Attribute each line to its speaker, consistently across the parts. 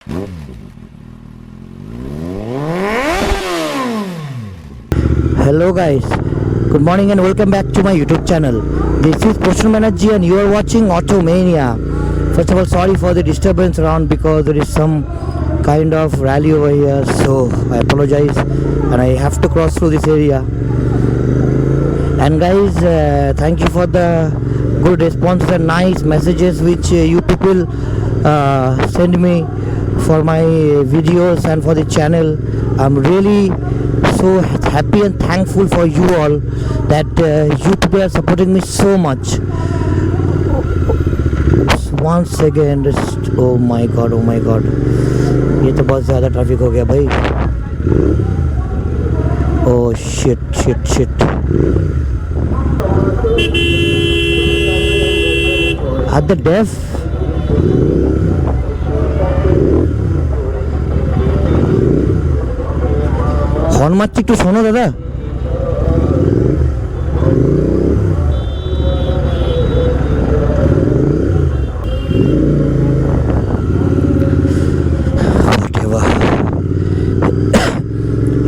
Speaker 1: Hello guys, good morning and welcome back to my YouTube channel. This is Poshan Banerjee and you are watching Automania. First of all, sorry for the disturbance around because there is some kind of rally over here, so I apologize and I have to cross through this area. And guys, thank you for the good responses and nice messages which you people send me for my videos and for the channel. I'm really so happy and thankful for you all that you people are supporting me so much. Once again, oh my god, ये तो बहुत ज़्यादा traffic हो गया भाई. Oh shit. Are they deaf? Horn মারছি, একটু শোনো দাদা.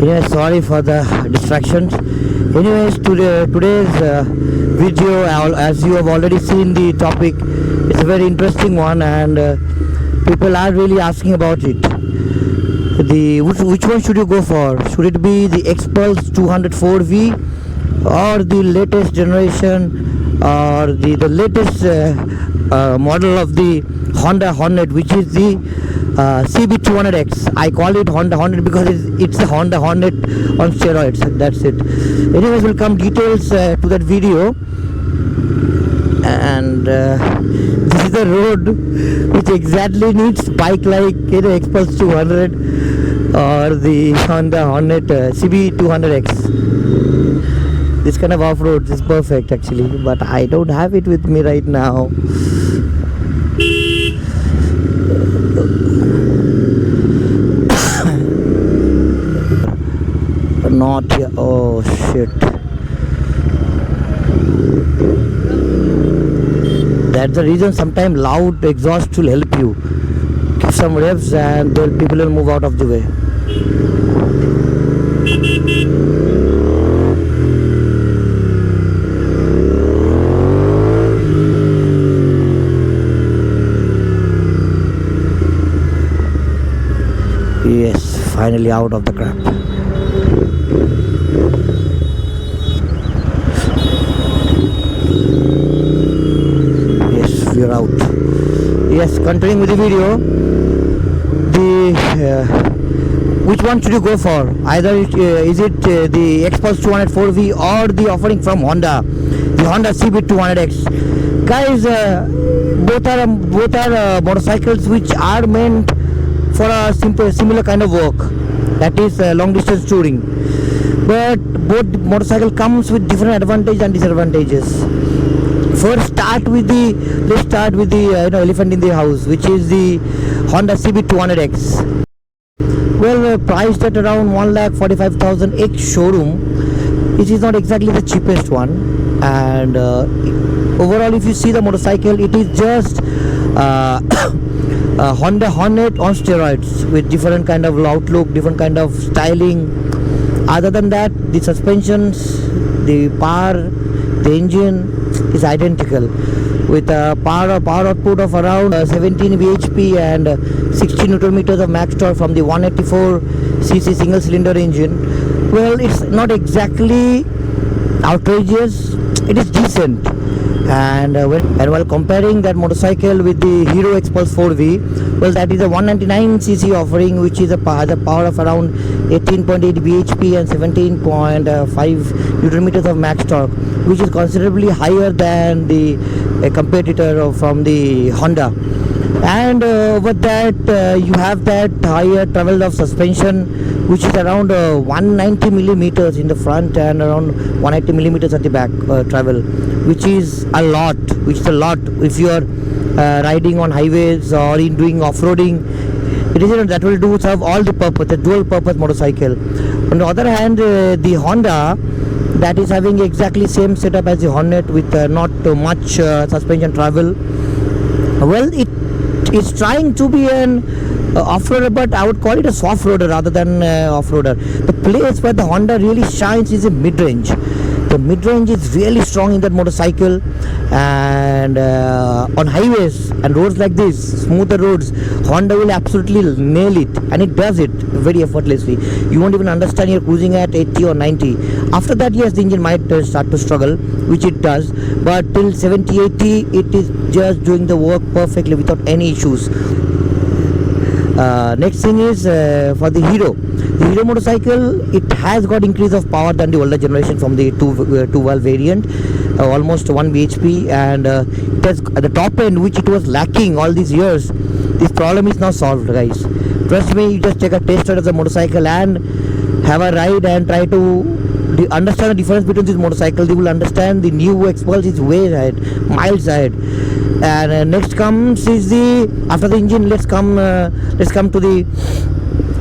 Speaker 1: Anyway, sorry for the distractions. Anyways, today's video, as you have already seen the topic, it's a very interesting one and people are really asking about it. Which one should you go for? Should it be the Xpulse 204V or the latest generation or the latest model of the Honda Hornet, which is the CB200X. I call it Honda Hornet because it's a Honda Hornet on steroids. That's it. Anyways, will come details to that video. And this is the road which exactly needs bike like Xpulse 200 or the Honda Hornet CB200X. This kind of off-road is perfect actually, but I don't have it with me right now. Not here. Oh shit. That's the reason sometimes loud exhaust will help you. Give some revs and then people will move out of the way. Yes, finally out of the crap. We are out. Yes, continuing with the video, which one should you go for? Either is it the Xpulse 204V or the offering from Honda, the Honda CB200X. Guys, both are motorcycles which are meant for a similar kind of work, that is long distance touring. But both motorcycle comes with different advantages and disadvantages. Let's start with the elephant in the house, which is the Honda CB200X. Well, priced at around 1,45,000 ex showroom, it is not exactly the cheapest one. And overall, if you see the motorcycle, it is just Honda Hornet on steroids with different kind of outlook, different kind of styling. Other than that, the suspensions, the power, the engine is identical with a power output of around 17 bhp and 60 Newton meters of max torque from the 184cc single cylinder engine. Well, it's not exactly outrageous, it is decent. And while comparing that motorcycle with the Hero Xpulse 4V, well, that is a 199cc offering, which is a power of around 18.8 bhp and 17.5 Newton meters of max torque, which is considerably higher than the competitor from the Honda. And with that, you have that higher travel of suspension, which is around 190 millimeters in the front and around 180 millimeters at the back travel, which is a lot. If you are riding on highways or in doing off-roading, it is that will do serve all the purpose, the dual purpose motorcycle. On the other hand, the Honda, that is having exactly same setup as the Hornet with not much suspension travel. Well, it is trying to be an off-roader, but I would call it a soft roader rather than off-roader. The place where the Honda really shines is in mid-range. The mid-range is really strong in that motorcycle, and on highways and roads like this, smoother roads, Honda will absolutely nail it, and it does it very effortlessly. You won't even understand you're cruising at 80 or 90. After that, yes, the engine might start to struggle, which it does, but till 70, 80, it is just doing the work perfectly without any issues. Next thing is for the Hero. The Hero motorcycle, it has got increase of power than the older generation from the two-valve variant, almost 1 bhp, and it has at the top end, which it was lacking all these years. This problem is now solved, guys. Trust me, you just take a test ride of the motorcycle and have a ride and try to understand the difference between these motorcycles. You will understand the new Xpulse is way ahead, miles ahead. And next comes is after the engine, let's come to the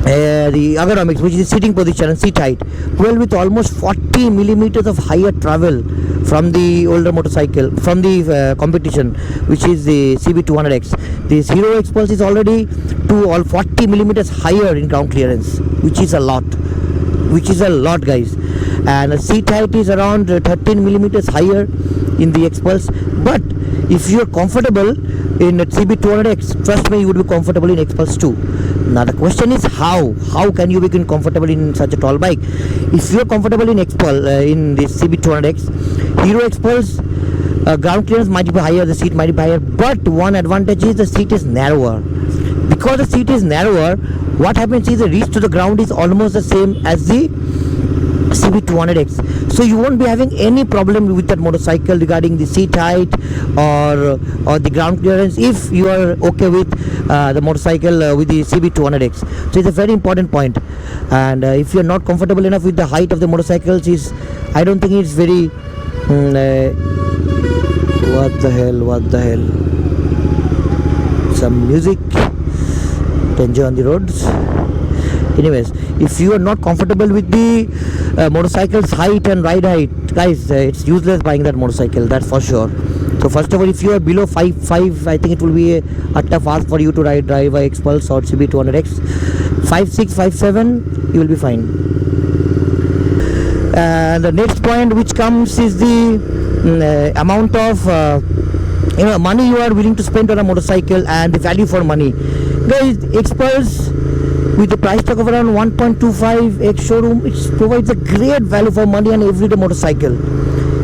Speaker 1: ergonomics, which is the seating position and seat height. Well, with almost 40 millimeters of higher travel from the older motorcycle, from the competition, which is the CB200X. This Hero Xpulse is already 40 millimeters higher in ground clearance, which is a lot, guys. And the seat height is around 13 millimeters higher in the Xpulse. But if you are comfortable in CB200X, trust me, you would be comfortable in Xpulse too. Now the question is how can you become comfortable in such a tall bike? If you are comfortable in Xpulse, in this CB200X, Hero Xpulse, ground clearance might be higher, the seat might be higher, but one advantage is the seat is narrower. Because the seat is narrower, what happens is the reach to the ground is almost the same as the CB200X. So you won't be having any problem with that motorcycle regarding the seat height or the ground clearance if you are okay with the motorcycle with the CB200X. So it's a very important point. And if you're not comfortable enough with the height of the motorcycles, I don't think it's very what the hell, some music to enjoy on the roads. Anyways, if you are not comfortable with the motorcycle's height and ride height, guys, it's useless buying that motorcycle, that's for sure. So first of all, if you are below 5'5", I think it will be a tough ask for you to drive a Xpulse or CB200X. 5'6", 5'7", you will be fine. And the next point which comes is the amount of money you are willing to spend on a motorcycle and the value for money. Guys, Xpulse with the price tag of around 1.25 ex-showroom, it provides a great value for money on everyday motorcycle.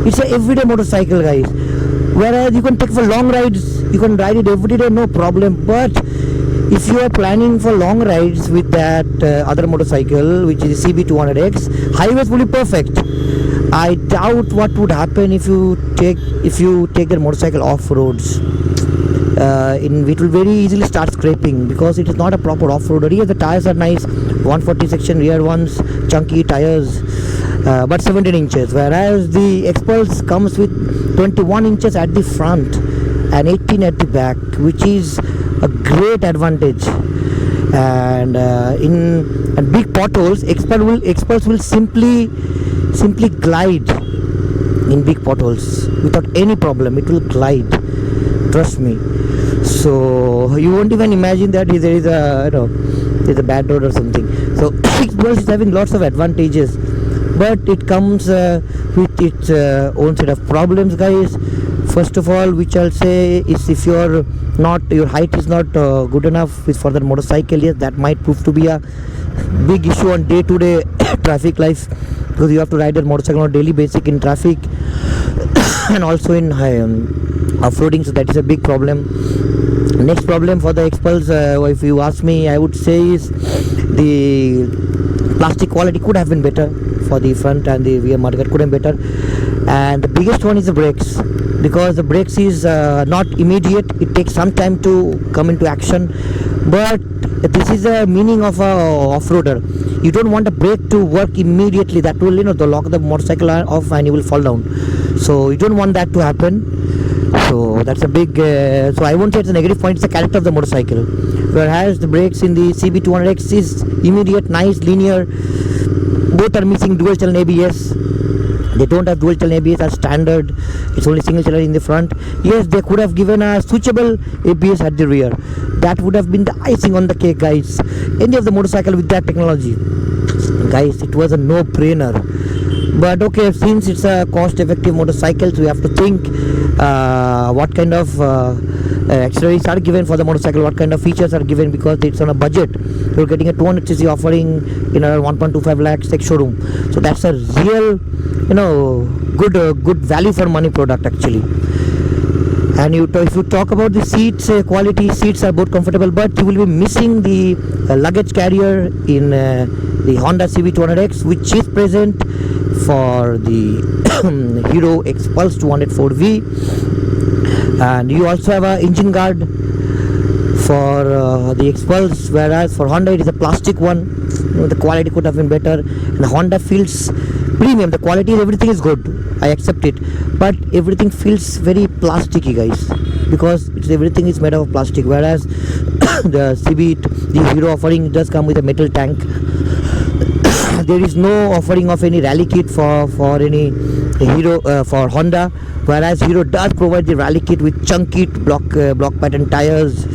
Speaker 1: It's an everyday motorcycle, guys. Whereas you can take for long rides, you can ride it every day, no problem. But if you are planning for long rides with that other motorcycle, which is CB200X, highways will be perfect. I doubt what would happen if you take the motorcycle off roads. It will very easily start scraping because it is not a proper off-roader. Yes, the tires are nice, 140 section rear ones, chunky tires, but 17 inches. Whereas the Xpulse comes with 21 inches at the front and 18 at the back, which is a great advantage. And in big potholes, Xpulse will simply glide in big potholes without any problem. It will glide, trust me. So you won't even imagine that there is a bad road or something. So Xpulse is having lots of advantages, but it comes with its own set of problems, guys. First of all, which I'll say is, if your height is not good enough for that motorcycle, yes, that might prove to be a big issue on day-to-day traffic life, because you have to ride that motorcycle on a daily basis in traffic and also in off-roading, so that is a big problem. Next problem for the Xpulse, if you ask me, I would say is the plastic quality could have been better for the front, and the rear mudguard could have been better. And the biggest one is the brakes, because the brakes is not immediate. It takes some time to come into action, but this is the meaning of a off-roader. You don't want a brake to work immediately. That will lock the motorcycle off and you will fall down. So you don't want that to happen. So that's a big so I won't say it's a negative point, it's the character of the motorcycle. Whereas the brakes in the CB200X is immediate, nice, linear. Both are missing dual channel ABS. They don't have dual channel ABS as standard. It's only single channel in the front. Yes, they could have given a switchable ABS at the rear. That would have been the icing on the cake, guys. Any of the motorcycle with that technology, guys, it was a no-brainer. But okay, since it's a cost-effective motorcycle, so we have to think what kind of accessories are given for the motorcycle, what kind of features are given, because it's on a budget. You're getting a 200cc offering in around 1.25 lakhs ex-showroom. So that's a real, good value for money product actually. And if you talk about the seats quality, seats are both comfortable, but you will be missing the luggage carrier in the Honda CB200X, which is present for the Hero Xpulse 204V. And you also have an engine guard for the Xpulse, whereas for Honda it is a plastic one. The quality could have been better, and Honda feels premium. The quality, everything is good, I accept it, but everything feels very plasticky, guys, because everything is made of plastic, whereas the Hero offering does come with a metal tank. There is no offering of any rally kit for any Hero for Honda, whereas Hero does provide the rally kit with chunky block pattern tires.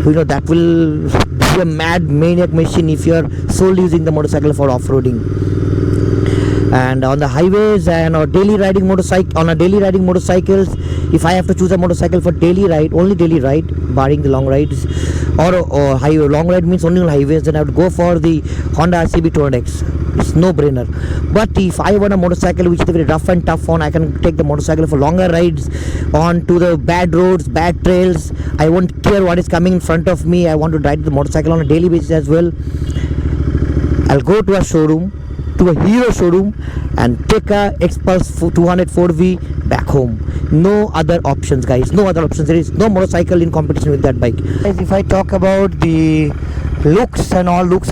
Speaker 1: That will be a mad maniac machine if you are solely using the motorcycle for off-roading. And on the highways and daily riding motorcycles, if I have to choose a motorcycle for only daily ride, barring the long rides, or highway, long ride means only on highways, then I would go for the Honda CB200X. It's no brainer. But if I want a motorcycle which is very rough and tough on, I can take the motorcycle for longer rides on to the bad roads, bad trails. I won't care what is coming in front of me. I want to ride the motorcycle on a daily basis as well. I'll go to a Hero showroom and take a Xpulse 204V back home. No other options, guys. No other options. There is no motorcycle in competition with that bike. Guys, if I talk about the looks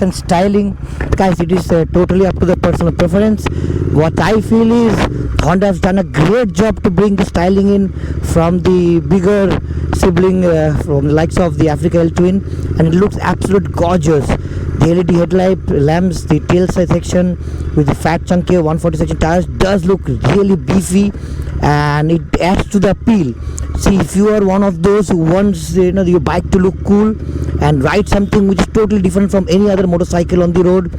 Speaker 1: and styling, guys, it is totally up to the personal preference. What I feel is Honda has done a great job to bring the styling in from the bigger sibling, from the likes of the Africa L Twin, and it looks absolute gorgeous. The LED headlight lamps, the tail side section with the fat chunky 140 section tires does look really beefy, and it adds to the appeal. See, if you are one of those who wants your bike to look cool and ride something which is totally different from any other motorcycle on the road,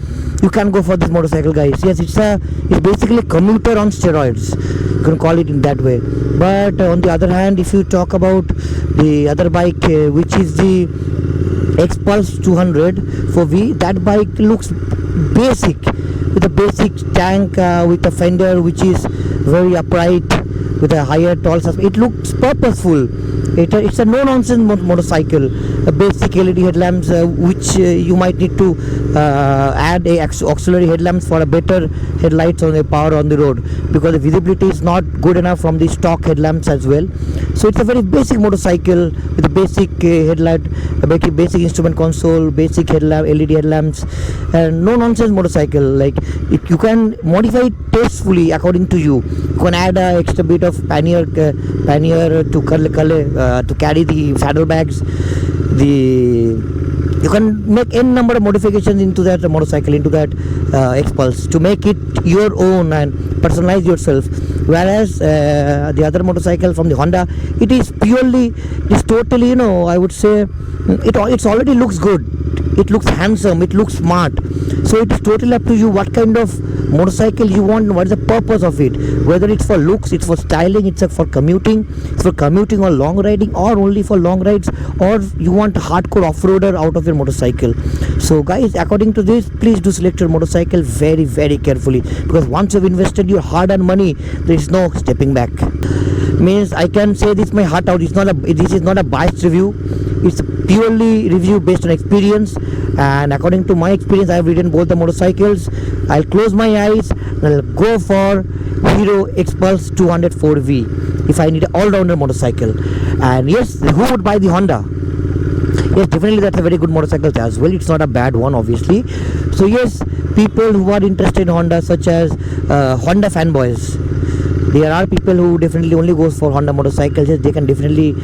Speaker 1: you can go for this motorcycle, guys. Yes, it's basically a commuter on steroids, you can call it in that way. But on the other hand, if you talk about the other bike, which is the Xpulse 204V, that bike looks basic, with a basic tank, with a fender which is very upright, with a higher tall suspension. It looks purposeful. It's a no-nonsense motorcycle. A basic LED headlamps, which you might need to add a auxiliary headlamps for a better headlights on the power on the road, because the visibility is not good enough from the stock headlamps as well. So it's a very basic motorcycle with a basic headlight, a basic instrument console, basic LED headlamps, and no-nonsense motorcycle. Like you can modify it tastefully according to you. You can add an extra bit of pannier to carry the saddlebags. You can make n number of modifications into that motorcycle, into that Xpulse, to make it your own and personalize yourself. Whereas the other motorcycle from the Honda, it is totally, I would say, it already looks good. It looks handsome, it looks smart. So it is totally up to you what kind of motorcycle you want and what is the purpose of it. Whether it's for looks, it's for styling, it's for commuting, or long riding, or only for long rides, or you want a hardcore off-roader out of your motorcycle. So guys, according to this, please do select your motorcycle very, very carefully, because once you've invested your hard-earned money, there is no stepping back. Means I can say this my heart out. This is not a biased review. It's purely review based on experience, and according to my experience, I have ridden both the motorcycles. I'll close my eyes and I'll go for Hero Xpulse 204V if I need an all-rounder motorcycle. And yes, who would buy the Honda? Yes, definitely that's a very good motorcycle as well. It's not a bad one, obviously. So yes, people who are interested in Honda, such as Honda fanboys, there are people who definitely only goes for Honda motorcycles. Yes, they can definitely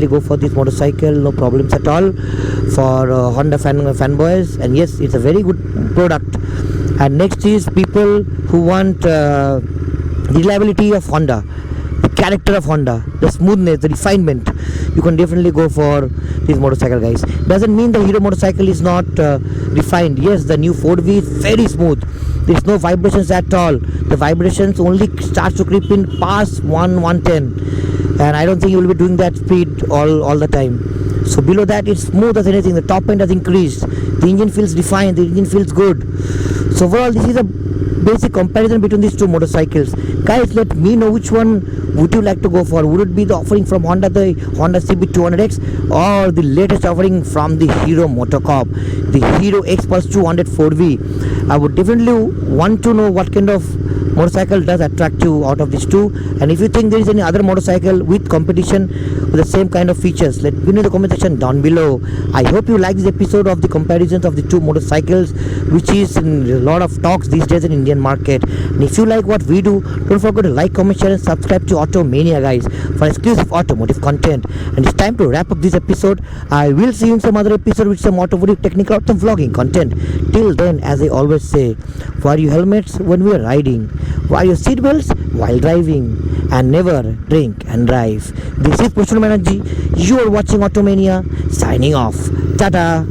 Speaker 1: go for this motorcycle, no problems at all, for Honda fanboys. And yes, it's a very good product. And next is people who want reliability of Honda, the character of Honda, the smoothness, the refinement, you can definitely go for this motorcycle, guys. Doesn't mean the Hero motorcycle is not refined. Yes, the new 4V is very smooth. There's no vibrations at all. The vibrations only starts to creep in past 110, and I don't think you will be doing that speed all the time. So below that it's smooth as anything. The top end has increased, the engine feels refined, the engine feels good. So overall this is a basic comparison between these two motorcycles. Guys, let me know which one would you like to go for. Would it be the offering from Honda, the Honda CB200X, or the latest offering from the Hero MotoCorp, the Hero X Pulse 200 4V? I would definitely want to know what kind of motorcycle does attract you out of these two, and if you think there is any other motorcycle with competition with the same kind of features, let me know in the comment section down below. I hope you like this episode of the comparisons of the two motorcycles, which is in a lot of talks these days in Indian market. And if you like what we do, don't forget to like, comment, share and subscribe to Automania, guys, for exclusive automotive content. And it's time to wrap up this episode. I will see you in some other episode with some automotive technical or some vlogging content. Till then, as I always say, wear your helmets when we are riding, wear your seatbelts while driving, and never drink and drive. This is Pushul Banerjee. You are watching Automania. Signing off. Ta-da.